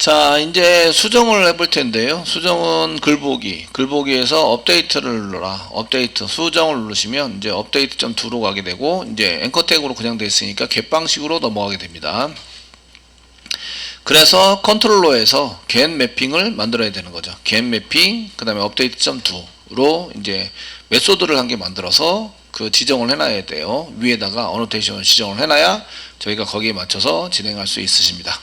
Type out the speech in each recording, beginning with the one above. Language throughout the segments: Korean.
자, 이제 수정을 해볼 텐데요. 수정은 글보기에서 업데이트를 눌러라. 업데이트, 수정을 누르시면 이제 업데이트.2로 가게 되고, 이제 앵커 태그로 그냥 돼 있으니까 겟 방식으로 넘어가게 됩니다. 그래서 컨트롤러에서 겟 매핑을 만들어야 되는 거죠. 겟 매핑, 그 다음에 업데이트.2로 이제 메소드를 한 개 만들어서 그 지정을 해놔야 돼요. 위에다가 어노테이션을 지정을 해놔야 저희가 거기에 맞춰서 진행할 수 있으십니다.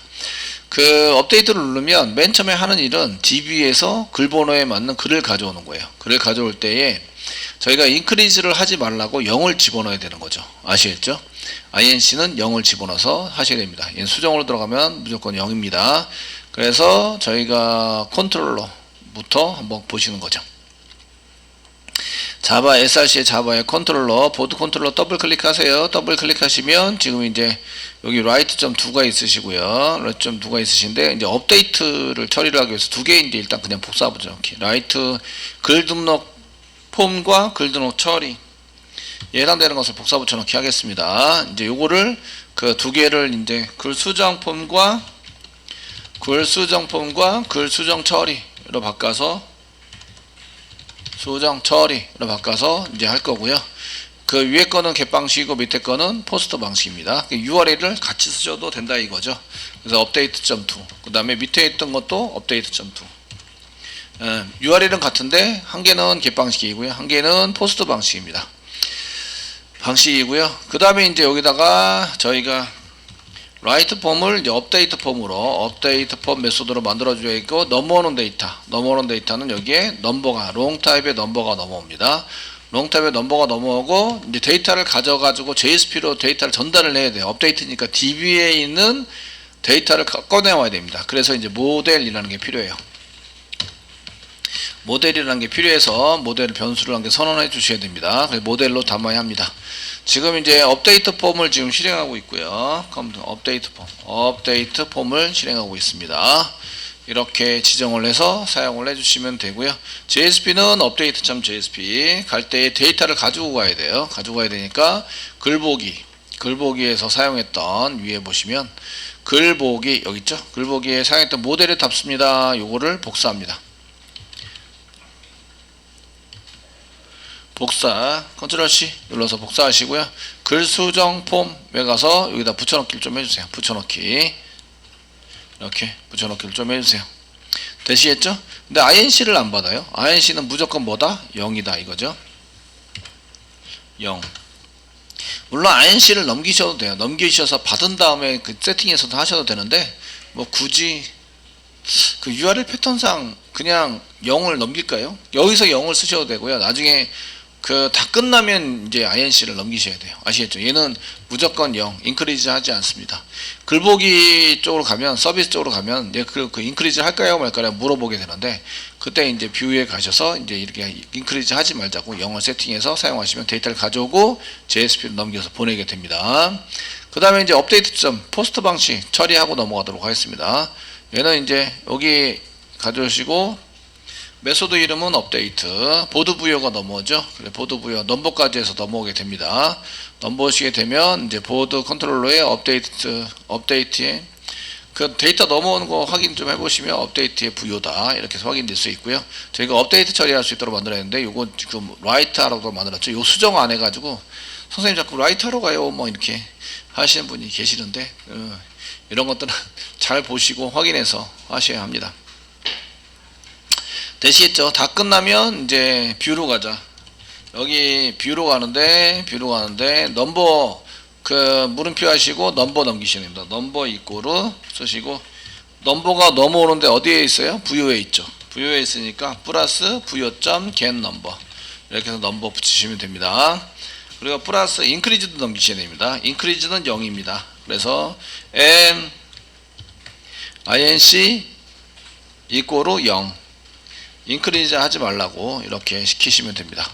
그 업데이트를 누르면 맨 처음에 하는 일은 DB에서 글 번호에 맞는 글을 가져오는 거예요. 글을 가져올 때에 저희가 인크리즈를 하지 말라고 0을 집어넣어야 되는 거죠. 아시겠죠? INC는 0을 집어넣어서 하셔야 됩니다. 얘는 수정으로 들어가면 무조건 0입니다. 그래서 저희가 컨트롤러부터 한번 보시는 거죠. 자바 src의 자바의 컨트롤러, 보드 컨트롤러 더블 클릭하세요. 더블 클릭하시면 지금 이제 여기 write.2가 있으시고요. write.2가 있으신데 이제 업데이트를 처리를 하기 위해서 두 개 이제 일단 그냥 복사 붙여넣기. write 글 등록 폼과 글 등록 처리 해당되는 것을 복사 붙여넣기 하겠습니다. 이제 요거를 그 두 개를 이제 글 수정 폼과 글 수정 처리로 바꿔서 수정 처리로 바꿔서 이제 할 거고요. 그 위에 거는 겟 방식이고 밑에 거는 포스트 방식입니다. URL을 같이 쓰셔도 된다 이거죠. 그래서 업데이트.2 그 다음에 밑에 있던 것도 업데이트.2 URL은 같은데 한 개는 겟 방식이고요. 한 개는 포스트 방식입니다. 그 다음에 이제 여기다가 저희가 라이트 폼을 이제 업데이트 폼으로 업데이트 폼 메소드로 만들어 줘야 있고 넘어오는 데이터는 여기에 넘버가 롱 타입의 넘버가 넘어옵니다. 롱 타입의 넘버가 넘어오고 이제 데이터를 가져가지고 JSP로 데이터를 전달을 해야 돼요. 업데이트니까 DB에 있는 데이터를 꺼내와야 됩니다. 그래서 이제 모델이라는 게 필요해요. 모델이라는 게 필요해서 모델 변수를 한 개 선언해 주셔야 됩니다. 그래서 모델로 담아야 합니다. 지금 이제 업데이트 폼을 지금 실행하고 있고요. 업데이트 폼을 실행하고 있습니다. 이렇게 지정을 해서 사용을 해주시면 되고요. JSP는 update.jsp 갈 때에 데이터를 가지고 가야 돼요. 가지고 가야 되니까 글보기에서 사용했던 위에 보시면 글보기 여기 있죠. 글보기에 사용했던 모델을 답습니다. 요거를 복사합니다. 복사 컨트롤 C 눌러서 복사하시고요. 글 수정 폼에 가서 여기다 붙여넣기를 좀 해주세요. 이렇게 붙여넣기를 좀 해주세요. 되시겠죠? 근데 INC를 안 받아요. INC는 무조건 뭐다? 0이다 이거죠. 0. 물론 INC를 넘기셔도 돼요. 넘기셔서 받은 다음에 그 세팅에서도 하셔도 되는데 뭐 굳이 그 URL 패턴상 그냥 0을 넘길까요? 여기서 0을 쓰셔도 되고요. 나중에 그 다 끝나면 이제 INC를 넘기셔야 돼요. 아시겠죠? 얘는 무조건 0, 인크리즈 하지 않습니다. 글보기 쪽으로 가면, 서비스 쪽으로 가면, 이제 그 인크리즈 할까요? 말까요? 물어보게 되는데, 그때 이제 뷰에 가셔서 이제 이렇게 인크리즈 하지 말자고 0을 세팅해서 사용하시면 데이터를 가져오고 JSP로 넘겨서 보내게 됩니다. 그 다음에 이제 업데이트 포스트 방식 처리하고 넘어가도록 하겠습니다. 얘는 이제 여기 가져오시고, 메소드 이름은 업데이트, 보드 부여가 넘어오죠. 그래, 보드 부여 넘버까지 해서 넘어오게 됩니다. 넘어오시게 되면 이제 보드 컨트롤러의 업데이트에 그 데이터 넘어오는 거 확인 좀 해보시면 업데이트의 부여다 이렇게 해서 확인될 수 있고요. 저희가 업데이트 처리할 수 있도록 만들었는데 요거 지금 라이트 하라고 만들었죠. 요 수정 안 해가지고 선생님 자꾸 라이트 하러 가요 뭐 이렇게 하시는 분이 계시는데 이런 것들은 잘 보시고 확인해서 하셔야 합니다. 되시겠죠? 다 끝나면 이제 뷰로 가자. 여기 뷰로 가는데 넘버 그 물음표 하시고 넘버 넘기시면 됩니다. 넘버 이꼬르 쓰시고 넘버가 넘어오는데 어디에 있어요? 부여에 있죠. 부여에 있으니까 플러스 부여점 get 넘버 이렇게 해서 넘버 붙이시면 됩니다. 그리고 플러스 인크리즈도 넘기셔야 됩니다. 인크리즈는 0입니다. 그래서 n inc 이꼬르 0 인크리즈 하지 말라고 이렇게 시키시면 됩니다.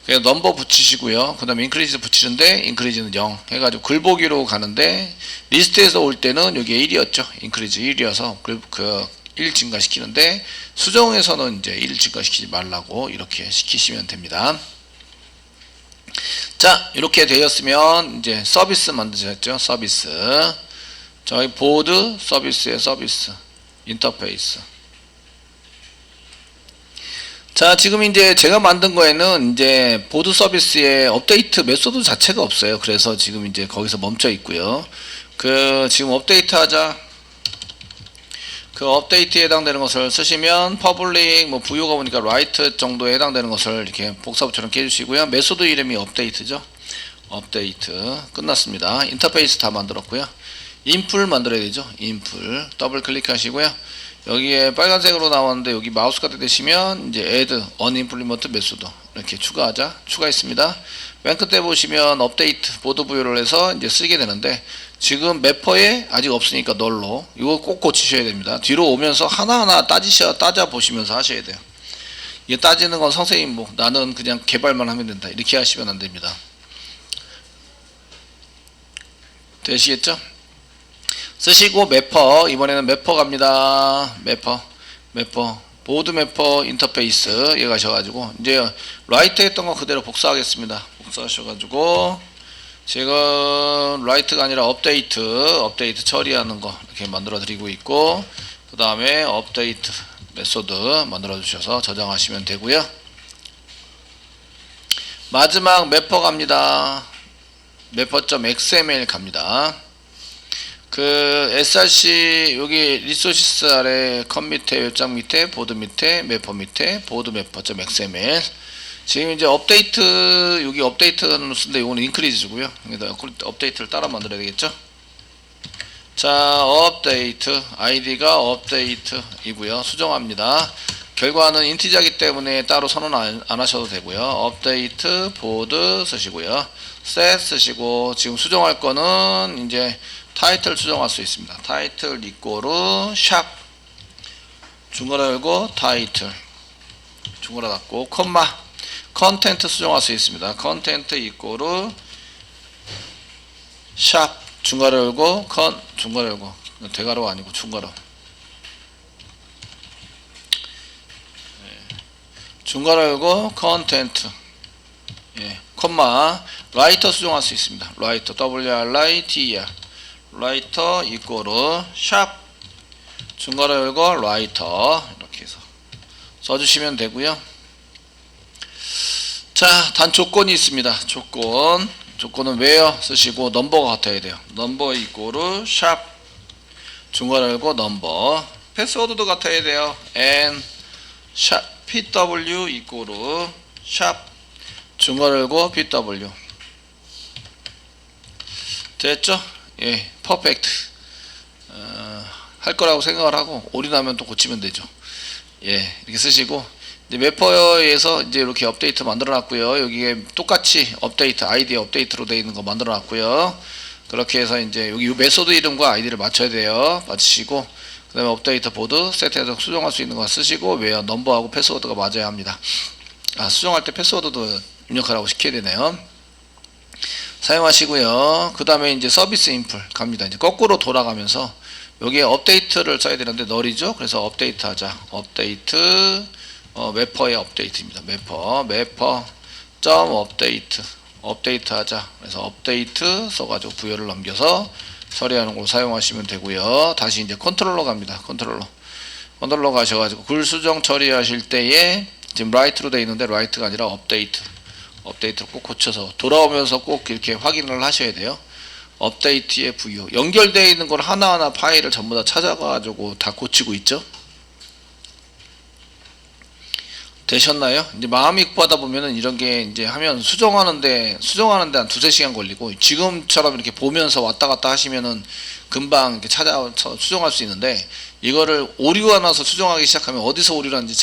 그냥 넘버 붙이시고요. 그 다음에 인크리즈 붙이는데 인크리즈는 0 해가지고 글보기로 가는데 리스트에서 올 때는 여기에 1이었죠. 인크리즈 1이어서 그 1 증가시키는데 수정에서는 이제 1 증가시키지 말라고 이렇게 시키시면 됩니다. 자, 이렇게 되었으면 이제 서비스 만드셨죠. 서비스. 저희 보드 서비스의 서비스. 인터페이스. 자, 지금 이제 제가 만든 거에는 이제 보드 서비스의 업데이트 메소드 자체가 없어요. 그래서 지금 이제 거기서 멈춰 있고요. 지금 업데이트 하자. 그 업데이트에 해당되는 것을 쓰시면 퍼블릭 뭐 부유가 보니까 라이트 정도에 해당되는 것을 이렇게 복사부처럼 깨주시고요. 메소드 이름이 업데이트죠. 업데이트 끝났습니다. 인터페이스 다 만들었고요. 인풀 만들어야 되죠. 인풀 더블 클릭하시고요. 여기에 빨간색으로 나왔는데 여기 마우스가 되시면 이제 add unimplement 메소드 이렇게 추가했습니다. 맨 끝에 보시면 업데이트 보드 부여를 해서 이제 쓰게 되는데 지금 매퍼에 아직 없으니까 널로 이거 꼭 고치셔야 됩니다. 뒤로 오면서 하나하나 따져 보시면서 하셔야 돼요. 이게 따지는 건 선생님 뭐 나는 그냥 개발만 하면 된다 이렇게 하시면 안 됩니다. 되시겠죠? 쓰시고 매퍼 이번에는 매퍼 갑니다. 매퍼 보드 매퍼 인터페이스 얘 가셔가지고 이제 라이트 했던 거 그대로 복사하겠습니다. 복사하셔가지고 지금 라이트가 아니라 업데이트 처리하는 거 이렇게 만들어 드리고 있고 그 다음에 업데이트 메소드 만들어 주셔서 저장하시면 되고요. 마지막 매퍼 갑니다. 매퍼.xml 갑니다. 그 src 여기 리소시스 아래 컴 밑에 요장 밑에 보드 밑에 매퍼 밑에 보드 매퍼.xml 지금 이제 업데이트 여기 업데이트는 쓰는데 이거는 인크리즈고요. 여기다 업데이트를 따라 만들어야 되겠죠. 자 업데이트 아이디가 업데이트이고요. 수정합니다. 결과는 인티저이기 때문에 따로 선언 안 하셔도 되고요. 업데이트 보드 쓰시고요. 셋 쓰시고 지금 수정할 거는 이제 타이틀 수정할 수 있습니다. 타이틀 이꼬르 샵 중괄호 열고 타이틀 중괄호 닫고 콤마 컨텐트 수정할 수 있습니다. 컨텐트 이꼬르 샵 중괄호 열고 중괄호 열고 대괄호 아니고 중괄호 중괄호 열고 컨텐트 콤마 라이터 수정할 수 있습니다. 라이터 WRITER 라이터 이꼬르 샵 중괄호 열고 라이터 이렇게 해서 써주시면 되고요. 자, 단 조건이 있습니다. 조건은 where 쓰시고 넘버가 같아야 돼요. 넘버 이꼬르 샵 중괄호 열고 넘버 패스워드도 같아야 돼요. and 샵 pw 이꼬르 샵 중괄호 열고 pw 됐죠? 예, 퍼펙트 할 거라고 생각을 하고 올인하면 또 고치면 되죠. 예, 이렇게 쓰시고 이제 매퍼에서 이제 이렇게 업데이트 만들어 놨고요. 여기에 똑같이 업데이트 아이디 업데이트로 되어 있는 거 만들어 놨고요. 그렇게 해서 이제 여기 메소드 이름과 아이디를 맞춰야 돼요. 맞추시고 그 다음에 업데이트 보드 세트해서 수정할 수 있는 거 쓰시고 웨어 넘버하고 패스워드가 맞아야 합니다. 수정할 때 패스워드도 입력하라고 시켜야 되네요. 사용하시고요. 그 다음에 이제 서비스 인풀 갑니다. 이제 거꾸로 돌아가면서 여기에 업데이트를 써야 되는데 널이죠. 그래서 업데이트 하자. 업데이트 매퍼의 업데이트입니다. 매퍼 점 업데이트 하자. 그래서 업데이트 써가지고 부여를 넘겨서 처리하는 걸로 사용하시면 되고요. 다시 이제 컨트롤러 갑니다. 컨트롤러 가셔가지고 글 수정 처리하실 때에 지금 라이트로 되어 있는데 라이트가 아니라 업데이트를 꼭 고쳐서 돌아오면서 꼭 이렇게 확인을 하셔야 돼요. 업데이트의 부여 연결되어 있는 걸 하나하나 파일을 전부 다 찾아가지고 다 고치고 있죠. 되셨나요? 이제 마음이 급하다 보면은 이런 게 이제 하면 수정하는데 한 두세 시간 걸리고 지금처럼 이렇게 보면서 왔다 갔다 하시면은 금방 이렇게 찾아서 수정할 수 있는데 이거를 오류가 나서 수정하기 시작하면 어디서 오류가 났는지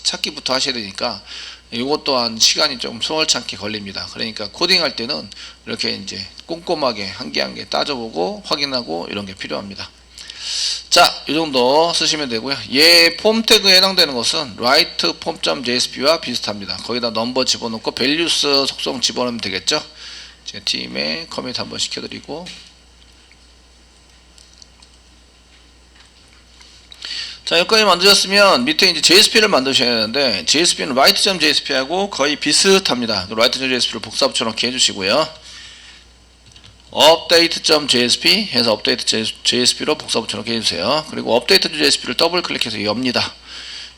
찾기부터 하셔야 되니까 이것 또한 시간이 좀 수월치 않게 걸립니다. 그러니까 코딩할 때는 이렇게 이제 꼼꼼하게 한 개 한 개 따져보고 확인하고 이런 게 필요합니다. 자, 이 정도 쓰시면 되고요. 폼 태그에 해당되는 것은 write form.jsp와 비슷합니다. 거기다 넘버 집어넣고 values 속성 집어넣으면 되겠죠. 제 팀에 커밋 한번 시켜드리고 자, 여기까지 만드셨으면 밑에 이제 JSP를 만드셔야 되는데 JSP는 write.jsp 하고 거의 비슷합니다. write.jsp를 복사 붙여넣기 해주시고요. update.jsp 해서 update.jsp로 복사 붙여넣기 해주세요. 그리고 update.jsp를 더블 클릭해서 엽니다.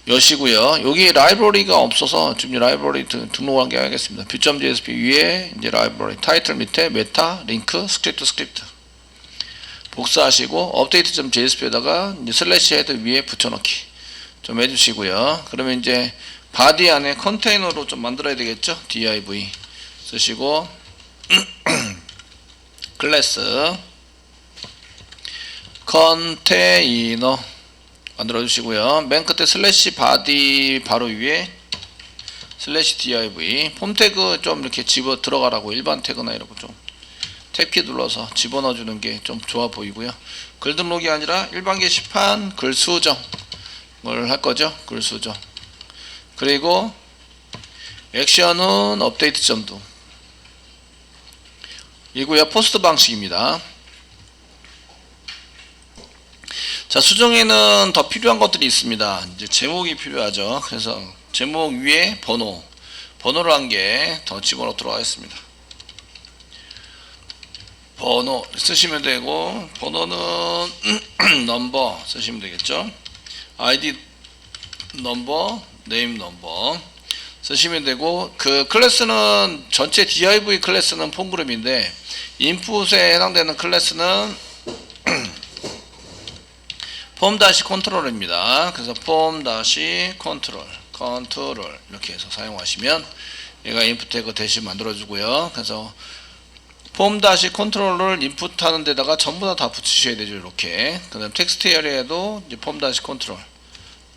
여시고요. 여기 라이브러리가 없어서 지금 라이브러리 등록한 게 하겠습니다. view.jsp 위에 이제 라이브러리 타이틀 밑에 메타 링크 스크립트 복사하시고 update.jsp에다가 이제 슬래시 헤드 위에 붙여넣기 좀 해주시고요. 그러면 이제 바디 안에 컨테이너로 좀 만들어야 되겠죠. div 쓰시고 클래스 컨테이너 만들어 주시고요. 맨 끝에 슬래시 바디 바로 위에 슬래시 div 폼 태그 좀 이렇게 집어 들어가라고 일반 태그나 이러고 좀 탭키 눌러서 집어넣어 주는 게 좀 좋아 보이고요. 글 등록이 아니라 일반 게시판 글 수정을 할 거죠. 글 수정. 그리고 액션은 업데이트 점도 이고요. 포스트 방식입니다. 자, 수정에는 더 필요한 것들이 있습니다. 이제 제목이 필요하죠. 그래서 제목 위에 번호를 한 개 더 집어넣도록 하겠습니다. 번호 쓰시면 되고, 번호는 넘버 쓰시면 되겠죠. 아이디 넘버, 네임 넘버 쓰시면 되고, 그 클래스는 전체 div 클래스는 폼그룹인데 인풋에 해당되는 클래스는 폼 다시 컨트롤입니다. 그래서 폼 다시 컨트롤 이렇게 해서 사용하시면 얘가 인풋 태그 대신 만들어주고요. 그래서 폼 다시 컨트롤을 인풋하는 데다가 전부 다 붙이셔야 되죠. 이렇게. 그다음 텍스트 에리어에도 이제 폼 다시 컨트롤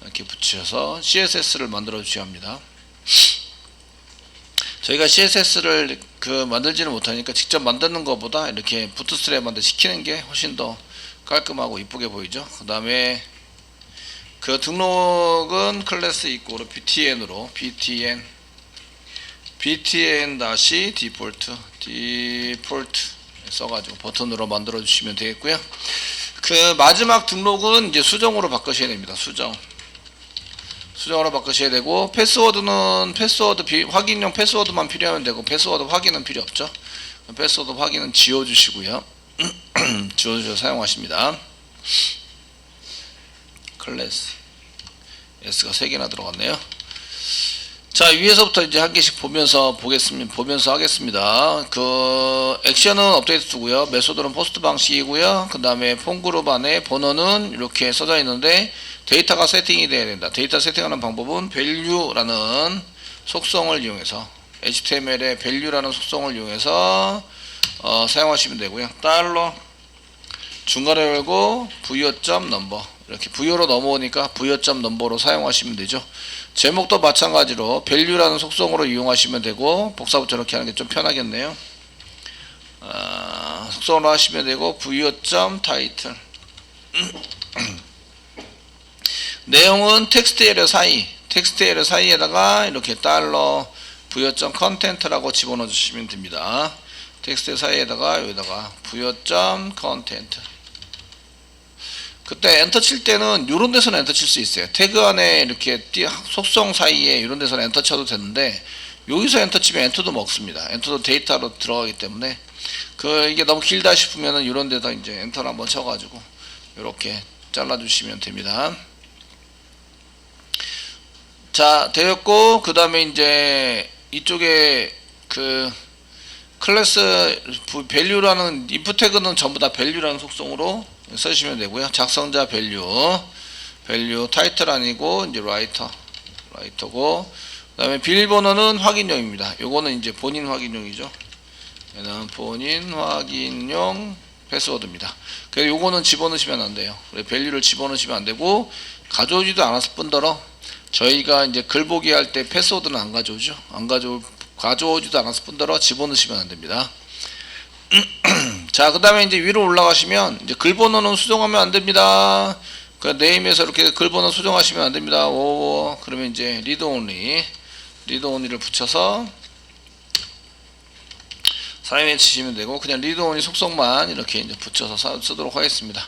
이렇게 붙여서 CSS를 만들어 주셔야 합니다. 저희가 CSS를 만들지는 못하니까 직접 만드는 것보다 이렇게 부트스트랩한테 시키는 게 훨씬 더 깔끔하고 이쁘게 보이죠. 그 다음에 그 등록은 클래스 이꼬르 btn으로 btn 다시 디폴트 써가지고 버튼으로 만들어 주시면 되겠고요. 그 마지막 등록은 이제 수정으로 바꾸셔야 됩니다. 수정으로 바꾸셔야 되고, 패스워드는 확인용 패스워드만 필요하면 되고 패스워드 확인은 필요 없죠. 패스워드 확인은 지워주시고요. 지워주셔서 사용하십니다. 클래스 S가 3개나 들어갔네요. 자, 위에서부터 이제 한 개씩 보면서 하겠습니다. 그 액션은 업데이트 두고요. 메소드는 포스트 방식이고요. 그 다음에 폼그룹 안에 번호는 이렇게 써져 있는데 데이터가 세팅이 돼야 된다. 데이터 세팅하는 방법은 value라는 속성을 이용해서 HTML의 value라는 속성을 이용해서 사용하시면 되고요. 달러 중간에 열고 부여점 넘버 이렇게 부여로 넘어오니까 부여점 넘버로 사용하시면 되죠. 제목도 마찬가지로 value라는 속성으로 이용하시면 되고, 복사부터 이렇게 하는 게 좀 편하겠네요. 속성으로 하시면 되고, 부여점 타이틀 내용은 텍스트 에러 사이에다가 이렇게 달러 부여점 컨텐트라고 집어넣어 주시면 됩니다. 텍스트 사이에다가 여기다가 부여점 컨텐트. 그때 엔터 칠 때는 이런 데서는 엔터 칠 수 있어요. 태그 안에 이렇게 속성 사이에 이런 데서는 엔터 쳐도 되는데 여기서 엔터 치면 엔터도 먹습니다. 엔터도 데이터로 들어가기 때문에 이게 너무 길다 싶으면은 이런 데다 이제 엔터를 한번 쳐가지고 이렇게 잘라주시면 됩니다. 자, 되었고, 그 다음에 이제 이쪽에 클래스 value라는 input 태그는 전부 다 value라는 속성으로 쓰시면 되고요. 작성자 value 타이틀 아니고 이제 라이터고, 그 다음에 비밀번호는 확인용입니다. 요거는 이제 본인 확인용이죠. 얘는 본인 확인용 패스워드입니다. 그래서 요거는 집어넣으시면 안 돼요. value를 집어넣으시면 안 되고, 가져오지도 않았을 뿐더러 저희가 이제 글 보기 할 때 패스워드는 안 가져오죠. 가져오지도 않았을 뿐더러 집어넣으시면 안 됩니다. 자, 그 다음에 이제 위로 올라가시면 이제 글 번호는 수정하면 안 됩니다. 그 네임에서 이렇게 글 번호 수정하시면 안 됩니다. 그러면 이제 리드 온리를 붙여서 사인해 치시면 되고, 그냥 리드 온리 속성만 이렇게 이제 붙여서 쓰도록 하겠습니다.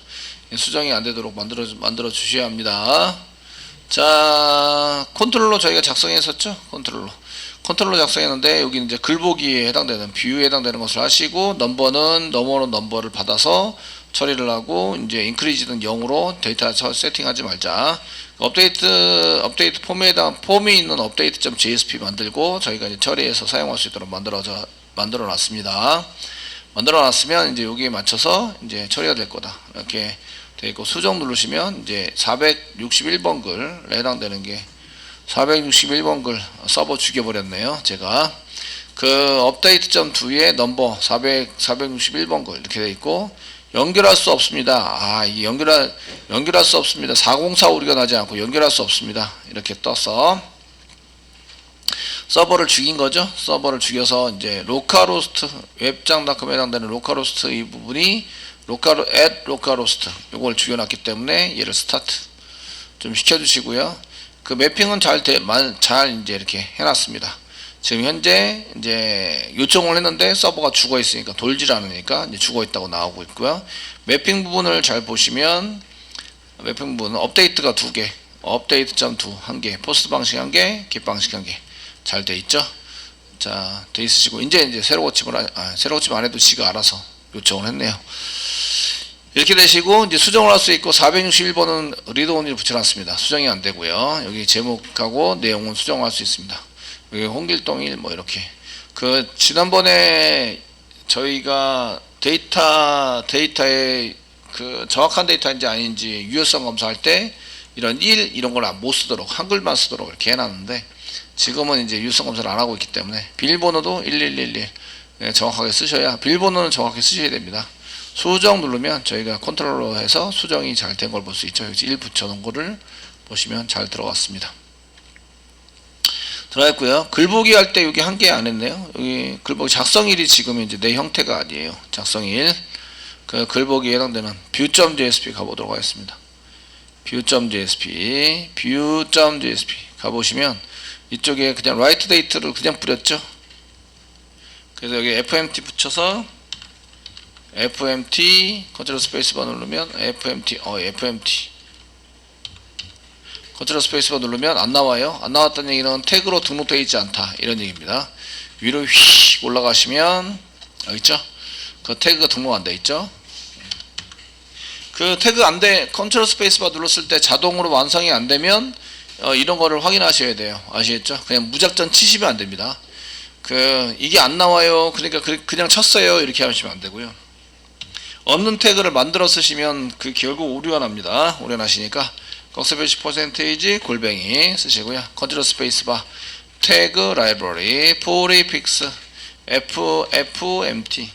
수정이 안 되도록 만들어 주셔야 합니다. 자, 컨트롤러 저희가 작성했었죠. 컨트롤러 작성했는데 여기 이제 글보기에 해당되는 뷰에 해당되는 것을 하시고 넘버를 받아서 처리를 하고 이제 인크리즈는 0으로 데이터 세팅하지 말자. 업데이트 폼이 있는 update.jsp 만들고 저희가 이제 처리해서 사용할 수 있도록 만들어 놨습니다. 만들어 놨으면 이제 여기에 맞춰서 이제 처리가 될 거다. 이렇게 돼 있고 수정 누르시면 이제 461번 글에 해당되는 게 461번 글 서버 죽여버렸네요. 제가 그 update.2에 넘버 461번 글 이렇게 돼 있고 연결할 수 없습니다. 이게 연결할 수 없습니다. 404 오류가 나지 않고 연결할 수 없습니다. 이렇게 떠서 서버를 죽인 거죠. 서버를 죽여서 이제 로컬호스트 웹장.com에 해당되는 로컬호스트 이 부분이 로컬호스트 요걸 죽여놨기 때문에 얘를 스타트 좀 시켜주시고요. 그 매핑은 잘 이제 이렇게 해놨습니다. 지금 현재 이제 요청을 했는데 서버가 죽어 있으니까 돌질 않으니까 이제 죽어 있다고 나오고 있고요. 매핑 부분을 잘 보시면 매핑 부분은 업데이트가 2개, 업데이트.2 1개, 포스트 방식 1개, 깃 방식 1개 잘 돼 있죠. 자, 돼 있으시고 이제 새로 고침을 새로 고침 안 해도 지가 알아서 요청을 했네요. 이렇게 되시고 이제 수정을 할 수 있고 461번은 리드온을 붙여놨습니다. 수정이 안 되고요. 여기 제목하고 내용은 수정할 수 있습니다. 여기 홍길동일 뭐 이렇게 그 지난번에 저희가 데이터의 그 정확한 데이터인지 아닌지 유효성 검사할 때 이런 걸 못 쓰도록 한글만 쓰도록 이렇게 해놨는데 지금은 이제 유효성 검사를 안 하고 있기 때문에 비밀번호도 1111 정확하게 쓰셔야 비밀번호는 정확히 쓰셔야 됩니다. 수정 누르면 저희가 컨트롤러 해서 수정이 잘 된 걸 볼 수 있죠. 여기 1 붙여놓은 거를 보시면 잘 들어갔습니다. 들어갔고요. 글보기 할 때 여기 한 개 안 했네요. 여기 글보기 작성일이 지금 이제 내 형태가 아니에요. 작성일. 그 글보기에 해당되는 view.jsp 가보도록 하겠습니다. view.jsp 가보시면 이쪽에 그냥 write date를 그냥 뿌렸죠. 그래서 여기 fmt 붙여서 fmt 컨트롤 스페이스바 누르면 fmt 컨트롤 스페이스바 누르면 안 나와요. 안 나왔다는 얘기는 태그로 등록되어 있지 않다 이런 얘기입니다. 위로 휙 올라가시면 여기 있죠. 그 태그가 등록 안 돼 있죠. 그 태그 안 돼 컨트롤 스페이스바 눌렀을 때 자동으로 완성이 안 되면 이런 거를 확인하셔야 돼요. 아시겠죠? 그냥 무작정 치시면 안 됩니다. 이게 안 나와요. 그러니까 그냥 쳤어요. 이렇게 하시면 안 되고요. 없는 태그를 만들어 쓰시면 결국 오류가 납니다. 오류 나시니까 꺽쇠표시 퍼센테이지 골뱅이 쓰시고요. 컨트롤 스페이스바 태그 라이브러리 프리픽스 fmt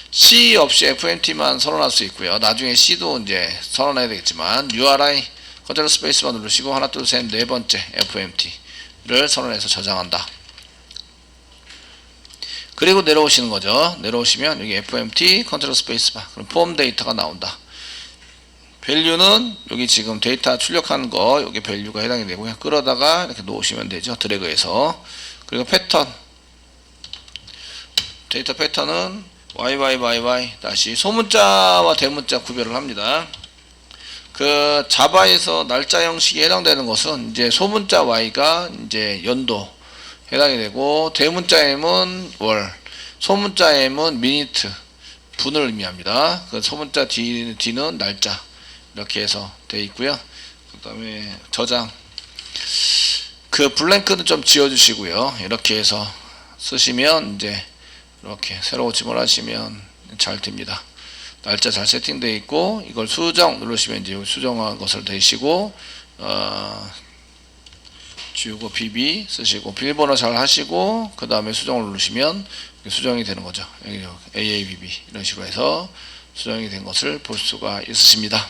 C 없이 fmt만 선언할 수 있고요. 나중에 C도 이제 선언해야 되겠지만 URI 컨트롤 스페이스바 누르시고 하나 둘 셋 네 번째 fmt를 선언해서 저장한다. 그리고 내려오시는 거죠. 내려오시면 여기 fmt 컨트롤 스페이스바 그럼 폼 데이터가 나온다. 밸류는 여기 지금 데이터 출력한 거 여기 밸류가 해당이 되고요. 끌어다가 이렇게 놓으시면 되죠. 드래그해서. 그리고 패턴 데이터 패턴은 YYYY 다시 소문자와 대문자 구별을 합니다. 그 자바에서 날짜 형식에 해당되는 것은 이제 소문자 Y가 이제 연도 해당이 되고 대문자 M은 월, 소문자 M은 미니트 분을 의미합니다. 그 소문자 D는 날짜 이렇게 해서 되어 있고요. 그 다음에 저장 그 블랭크는 좀 지워주시고요. 이렇게 해서 쓰시면 이제 이렇게 새로 고침을 하시면 잘 됩니다. 날짜 잘 세팅되어 있고 이걸 수정 누르시면 이제 수정한 것을 대시고 지우고 BB 쓰시고 비밀번호 잘 하시고 그 다음에 수정을 누르시면 수정이 되는 거죠. AABB 이런 식으로 해서 수정이 된 것을 볼 수가 있으십니다.